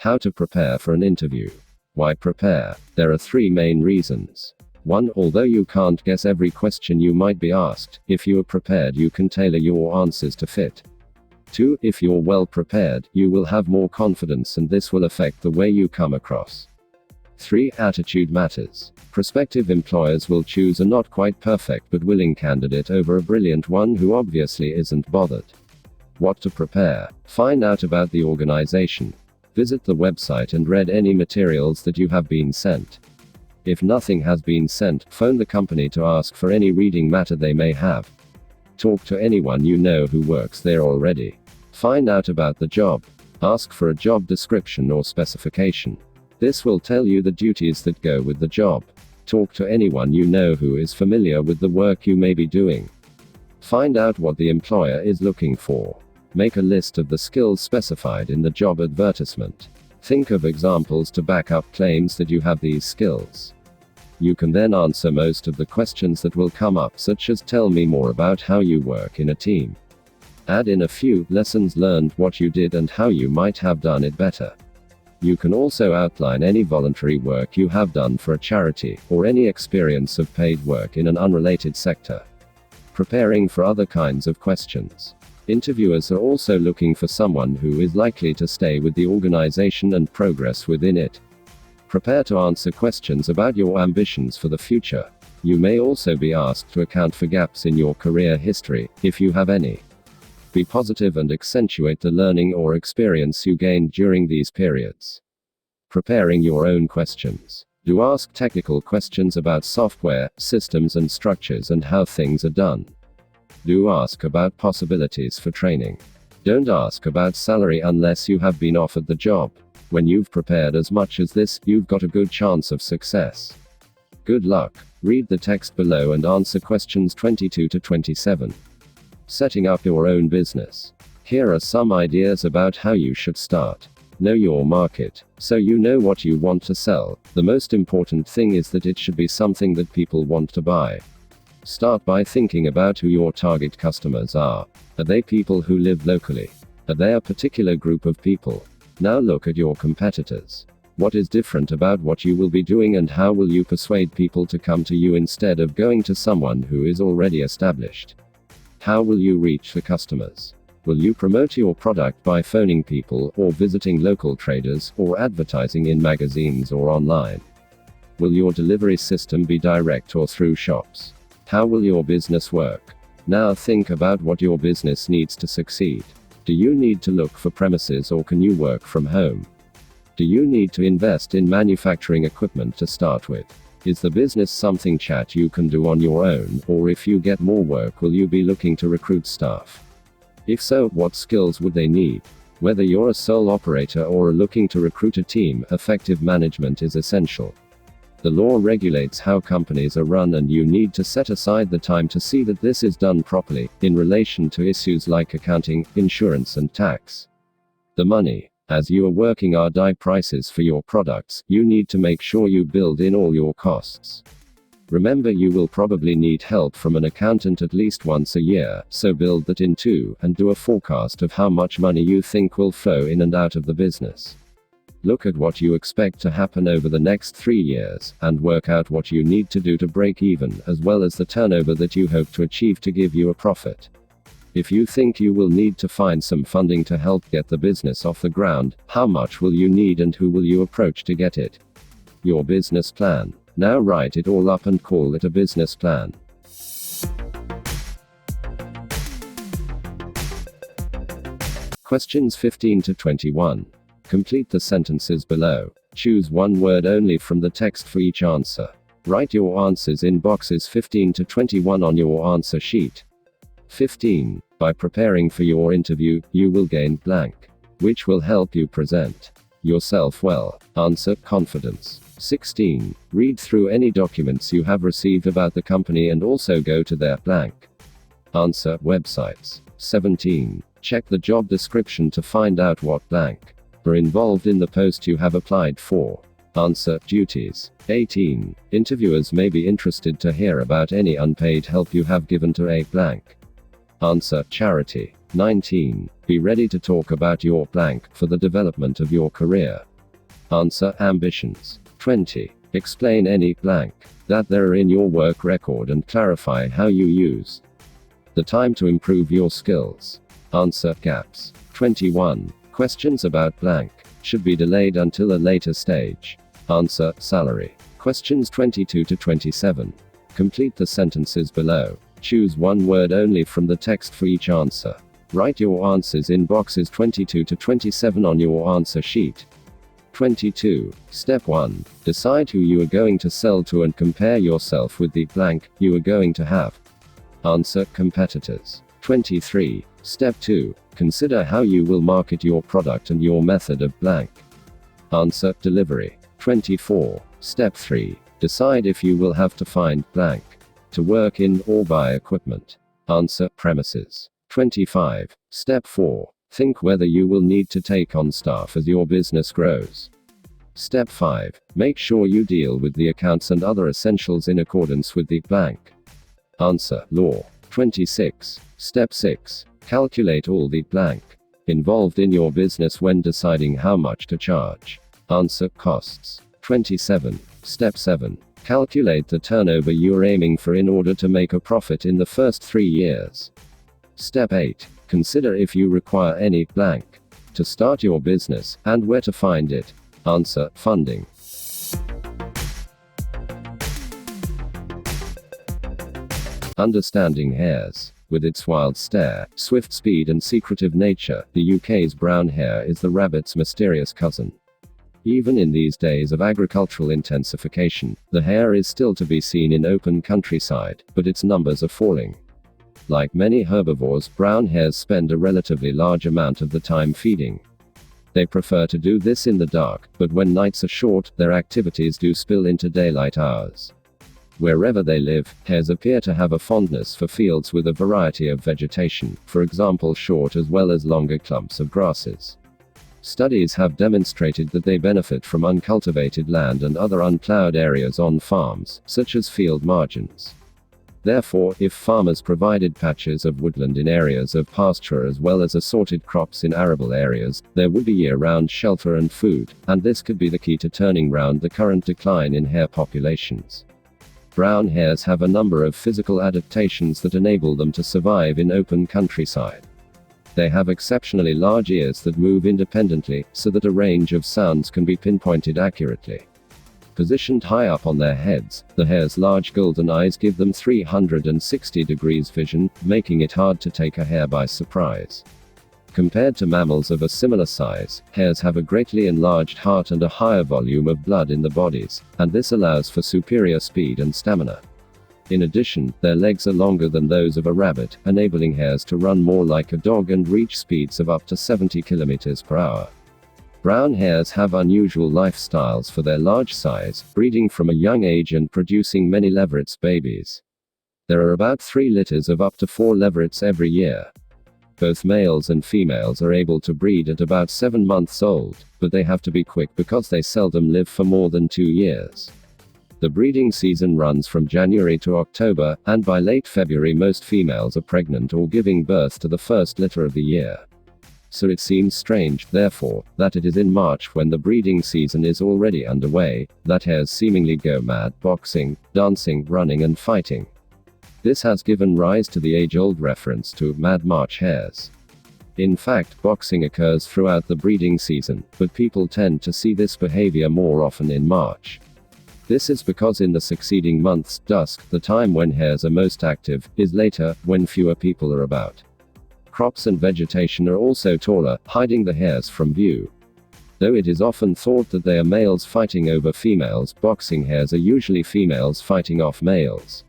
How to prepare for an interview. Why prepare? There are 3 main reasons. 1. Although you can't guess every question you might be asked, if you are prepared you can tailor your answers to fit. 2. If you're well prepared, you will have more confidence and this will affect the way you come across. 3. Attitude matters. Prospective employers will choose a not quite perfect but willing candidate over a brilliant one who obviously isn't bothered. What to prepare? Find out about the organization. Visit the website and read any materials that you have been sent. If nothing has been sent, phone the company to ask for any reading matter they may have. Talk to anyone you know who works there already. Find out about the job. Ask for a job description or specification. This will tell you the duties that go with the job. Talk to anyone you know who is familiar with the work you may be doing. Find out what the employer is looking for. Make a list of the skills specified in the job advertisement. Think of examples to back up claims that you have these skills. You can then answer most of the questions that will come up, such as tell me more about how you work in a team. Add in a few lessons learned, what you did and how you might have done it better. You can also outline any voluntary work you have done for a charity, or any experience of paid work in an unrelated sector. Preparing for other kinds of questions. Interviewers are also looking for someone who is likely to stay with the organization and progress within it. Prepare to answer questions about your ambitions for the future. You may also be asked to account for gaps in your career history, if you have any. Be positive and accentuate the learning or experience you gained during these periods. Preparing your own questions. Do ask technical questions about software, systems and structures and how things are done. Do ask about possibilities for training. Don't ask about salary unless you have been offered the job. When you've prepared as much as this, you've got a good chance of success. Good luck. Read the text below and answer questions 22 to 27. Setting up your own business. Here are some ideas about how you should start. Know your market. So you know what you want to sell. The most important thing is that it should be something that people want to buy. Start by thinking about who your target customers are. Are they people who live locally? Are they a particular group of people? Now look at your competitors. What is different about what you will be doing and how will you persuade people to come to you instead of going to someone who is already established? How will you reach the customers? Will you promote your product by phoning people, or visiting local traders, or advertising in magazines or online? Will your delivery system be direct or through shops? How will your business work? Now think about what your business needs to succeed. Do you need to look for premises or can you work from home? Do you need to invest in manufacturing equipment to start with? Is the business something chat you can do on your own, or if you get more work will you be looking to recruit staff? If so, what skills would they need? Whether you're a sole operator or are looking to recruit a team, effective management is essential. The law regulates how companies are run and you need to set aside the time to see that this is done properly, in relation to issues like accounting, insurance and tax. The money. As you are working high prices for your products, you need to make sure you build in all your costs. Remember, you will probably need help from an accountant at least once a year, so build that in too, and do a forecast of how much money you think will flow in and out of the business. Look at what you expect to happen over the next 3 years, and work out what you need to do to break even, as well as the turnover that you hope to achieve to give you a profit. If you think you will need to find some funding to help get the business off the ground, how much will you need and who will you approach to get it? Your business plan. Now write it all up and call it a business plan. Questions 15 to 21. Complete the sentences below. Choose one word only from the text for each answer. Write your answers in boxes 15 to 21 on your answer sheet. 15. By preparing for your interview, you will gain blank, which will help you present yourself well. Answer: confidence. 16. Read through any documents you have received about the company and also go to their blank. Answer: websites. 17. Check the job description to find out what blank are involved in the post you have applied for. Answer: duties. 18. Interviewers may be interested to hear about any unpaid help you have given to a blank. Answer: charity. 19. Be ready to talk about your blank for the development of your career. Answer: ambitions. 20. Explain any blank that there are in your work record and clarify how you use the time to improve your skills. Answer: gaps. 21. Questions about blank should be delayed until a later stage. Answer: salary. Questions 22 to 27. Complete the sentences below. Choose one word only from the text for each answer. Write your answers in boxes 22 to 27 on your answer sheet. 22. Step 1. Decide who you are going to sell to and compare yourself with the blank you are going to have. Answer: competitors. 23. Step 2. Consider how you will market your product and your method of blank. Answer: delivery. 24. Step 3. Decide if you will have to find blank to work in or buy equipment. Answer: premises. 25. Step 4. Think whether you will need to take on staff as your business grows. Step 5. Make sure you deal with the accounts and other essentials in accordance with the blank. Answer: law. 26. Step 6. Calculate all the blank involved in your business when deciding how much to charge. Answer: costs. 27. Step 7. Calculate the turnover you're aiming for in order to make a profit in the first 3 years. Step 8. Consider if you require any blank to start your business, and where to find it. Answer: funding. Understanding hares. With its wild stare, swift speed and secretive nature, the UK's brown hare is the rabbit's mysterious cousin. Even in these days of agricultural intensification, the hare is still to be seen in open countryside, but its numbers are falling. Like many herbivores, brown hares spend a relatively large amount of the time feeding. They prefer to do this in the dark, but when nights are short, their activities do spill into daylight hours. Wherever they live, hares appear to have a fondness for fields with a variety of vegetation, for example short as well as longer clumps of grasses. Studies have demonstrated that they benefit from uncultivated land and other unplowed areas on farms, such as field margins. Therefore, if farmers provided patches of woodland in areas of pasture as well as assorted crops in arable areas, there would be year-round shelter and food, and this could be the key to turning round the current decline in hare populations. Brown hares have a number of physical adaptations that enable them to survive in open countryside. They have exceptionally large ears that move independently, so that a range of sounds can be pinpointed accurately. Positioned high up on their heads, the hare's large golden eyes give them 360 degrees vision, making it hard to take a hare by surprise. Compared to mammals of a similar size, hares have a greatly enlarged heart and a higher volume of blood in the bodies, and this allows for superior speed and stamina. In addition, their legs are longer than those of a rabbit, enabling hares to run more like a dog and reach speeds of up to 70 km per hour. Brown hares have unusual lifestyles for their large size, breeding from a young age and producing many leverets babies. There are about 3 litters of up to 4 leverets every year. Both males and females are able to breed at about 7 months old, but they have to be quick because they seldom live for more than 2 years. The breeding season runs from January to October, and by late February most females are pregnant or giving birth to the first litter of the year. So it seems strange, therefore, that it is in March when the breeding season is already underway, that hares seemingly go mad, boxing, dancing, running and fighting. This has given rise to the age-old reference to Mad March hares. In fact, boxing occurs throughout the breeding season, but people tend to see this behavior more often in March. This is because in the succeeding months, dusk, the time when hares are most active, is later, when fewer people are about. Crops and vegetation are also taller, hiding the hares from view. Though it is often thought that they are males fighting over females, boxing hares are usually females fighting off males.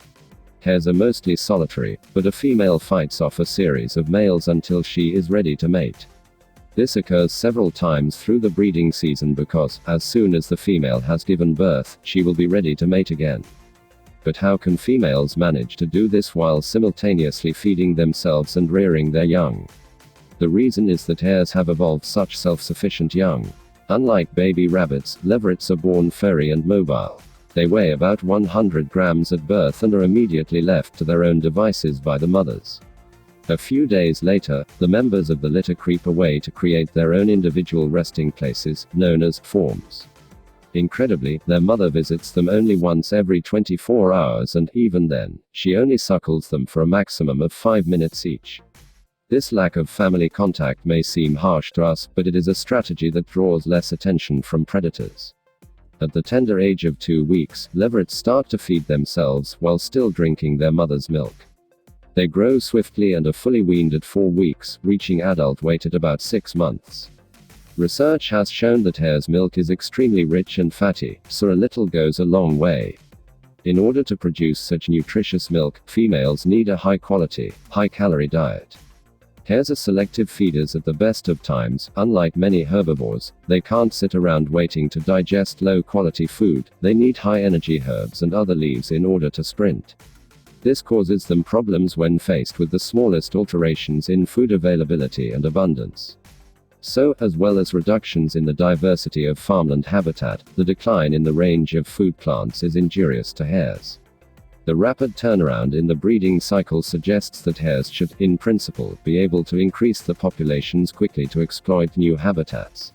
Hares are mostly solitary, but a female fights off a series of males until she is ready to mate. This occurs several times through the breeding season because, as soon as the female has given birth, she will be ready to mate again. But how can females manage to do this while simultaneously feeding themselves and rearing their young? The reason is that hares have evolved such self-sufficient young. Unlike baby rabbits, leverets are born furry and mobile. They weigh about 100 grams at birth and are immediately left to their own devices by the mothers. A few days later, the members of the litter creep away to create their own individual resting places, known as forms. Incredibly, their mother visits them only once every 24 hours, and even then, she only suckles them for a maximum of 5 minutes each. This lack of family contact may seem harsh to us, but it is a strategy that draws less attention from predators. At the tender age of 2 weeks, leverets start to feed themselves while still drinking their mother's milk. They grow swiftly and are fully weaned at 4 weeks, reaching adult weight at about 6 months. Research has shown that hare's milk is extremely rich and fatty, so a little goes a long way. In order to produce such nutritious milk, females need a high-quality, high-calorie diet. Hares are selective feeders at the best of times. Unlike many herbivores, they can't sit around waiting to digest low-quality food. They need high-energy herbs and other leaves in order to sprint. This causes them problems when faced with the smallest alterations in food availability and abundance. So, as well as reductions in the diversity of farmland habitat, the decline in the range of food plants is injurious to hares. The rapid turnaround in the breeding cycle suggests that hares should, in principle, be able to increase the populations quickly to exploit new habitats.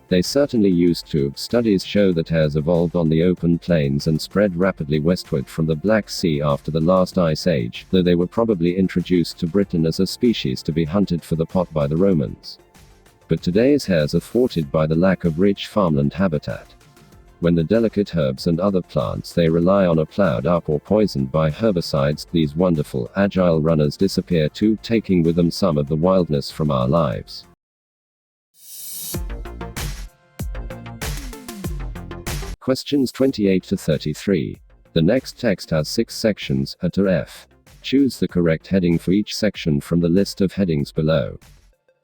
They certainly used to. Studies show that hares evolved on the open plains and spread rapidly westward from the Black Sea after the last ice age, though they were probably introduced to Britain as a species to be hunted for the pot by the Romans. But today's hares are thwarted by the lack of rich farmland habitat. When the delicate herbs and other plants they rely on are plowed up or poisoned by herbicides, these wonderful, agile runners disappear too, taking with them some of the wildness from our lives. Questions 28 to 33. The next text has 6 sections, A to F. Choose the correct heading for each section from the list of headings below.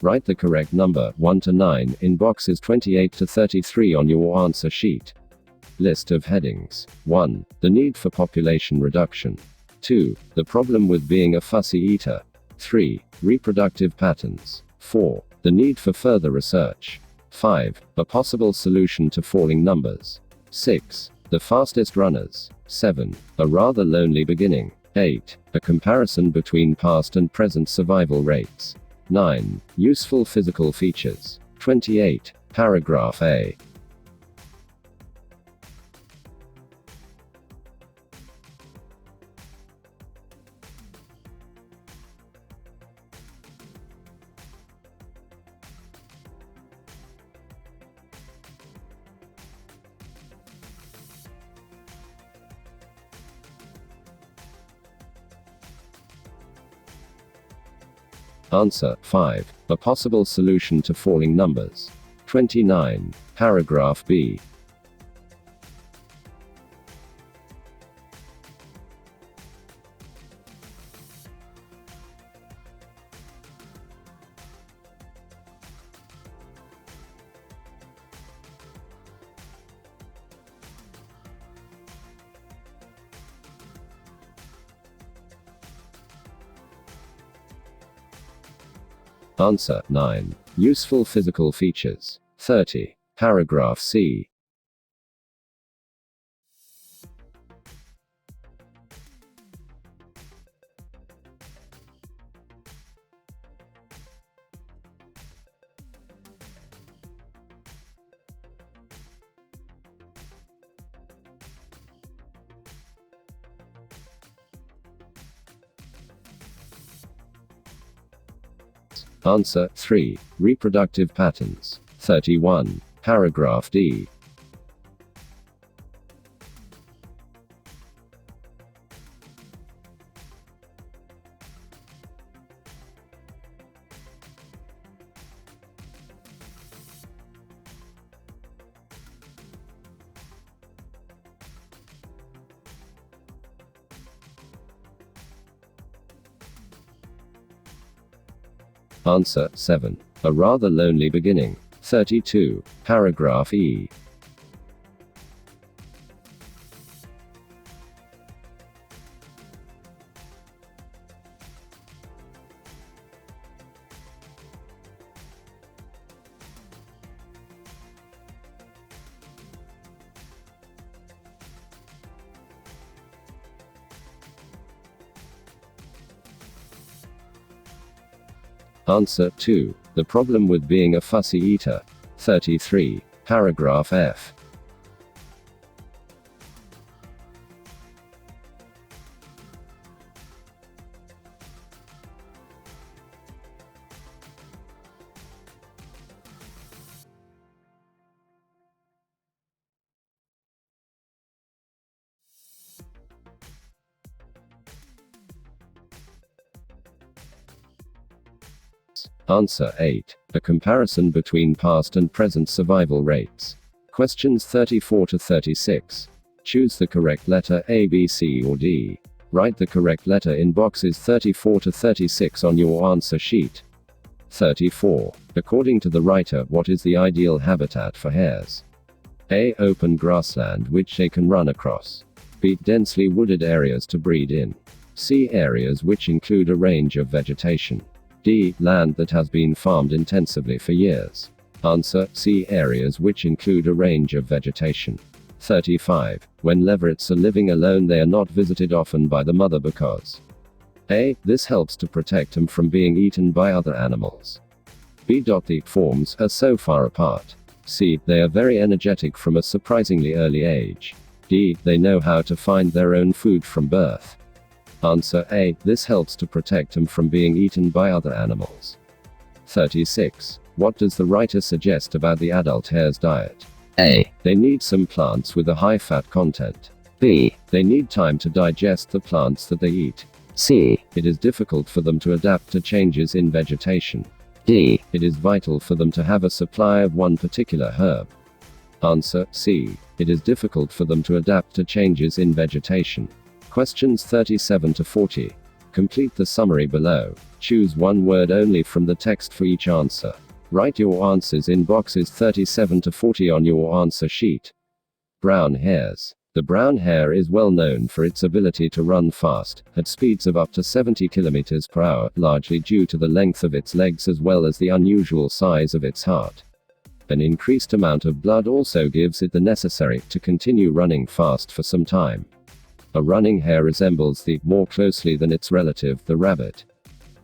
Write the correct number, 1 to 9, in boxes 28 to 33 on your answer sheet. List of headings. 1. The need for population reduction. 2. The problem with being a fussy eater. 3. Reproductive patterns. 4. The need for further research. 5. A possible solution to falling numbers. 6. The fastest runners. 7. A rather lonely beginning. 8. A comparison between past and present survival rates. 9. Useful physical features. 28. Paragraph A. Answer. 5. A possible solution to falling numbers. 29. Paragraph B. Answer. 9. Useful physical features. 30. Paragraph C. Answer. 3. Reproductive patterns. 31. Paragraph D. Answer. 7. A rather lonely beginning. 32. Paragraph E. Answer 2. The problem with being a fussy eater. 33. Paragraph F. Answer 8. A comparison between past and present survival rates. Questions 34 to 36. Choose the correct letter A, B, C, or D. Write the correct letter in boxes 34 to 36 on your answer sheet. 34. According to the writer, what is the ideal habitat for hares? A. Open grassland which they can run across. B. Densely wooded areas to breed in. C. Areas which include a range of vegetation. D. Land that has been farmed intensively for years. Answer C. Areas which include a range of vegetation. 35. When leverets are living alone, they are not visited often by the mother because A. This helps to protect them from being eaten by other animals. B. The forms are so far apart. C. They are very energetic from a surprisingly early age. D. They know how to find their own food from birth. Answer A. This helps to protect them from being eaten by other animals. 36. What does the writer suggest about the adult hare's diet? A. They need some plants with a high fat content. B. They need time to digest the plants that they eat. C. It is difficult for them to adapt to changes in vegetation. D. It is vital for them to have a supply of one particular herb. Answer C. It is difficult for them to adapt to changes in vegetation. Questions 37 to 40. Complete the summary below. Choose one word only from the text for each answer. Write your answers in boxes 37 to 40 on your answer sheet. Brown hares. The brown hare is well known for its ability to run fast, at speeds of up to 70 km per hour, largely due to the length of its legs as well as the unusual size of its heart. An increased amount of blood also gives it the necessary to continue running fast for some time. A running hare resembles the more closely than its relative, the rabbit.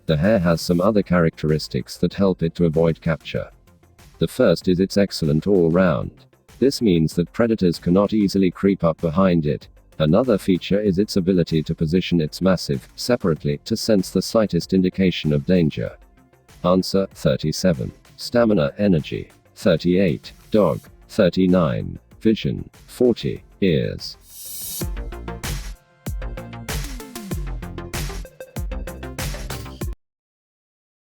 The hare has some other characteristics that help it to avoid capture. The first is its excellent all-round. This means that predators cannot easily creep up behind it. Another feature is its ability to position its massive, separately, to sense the slightest indication of danger. Answer 37. Stamina, energy. 38. Dog. 39. Vision. 40. Ears.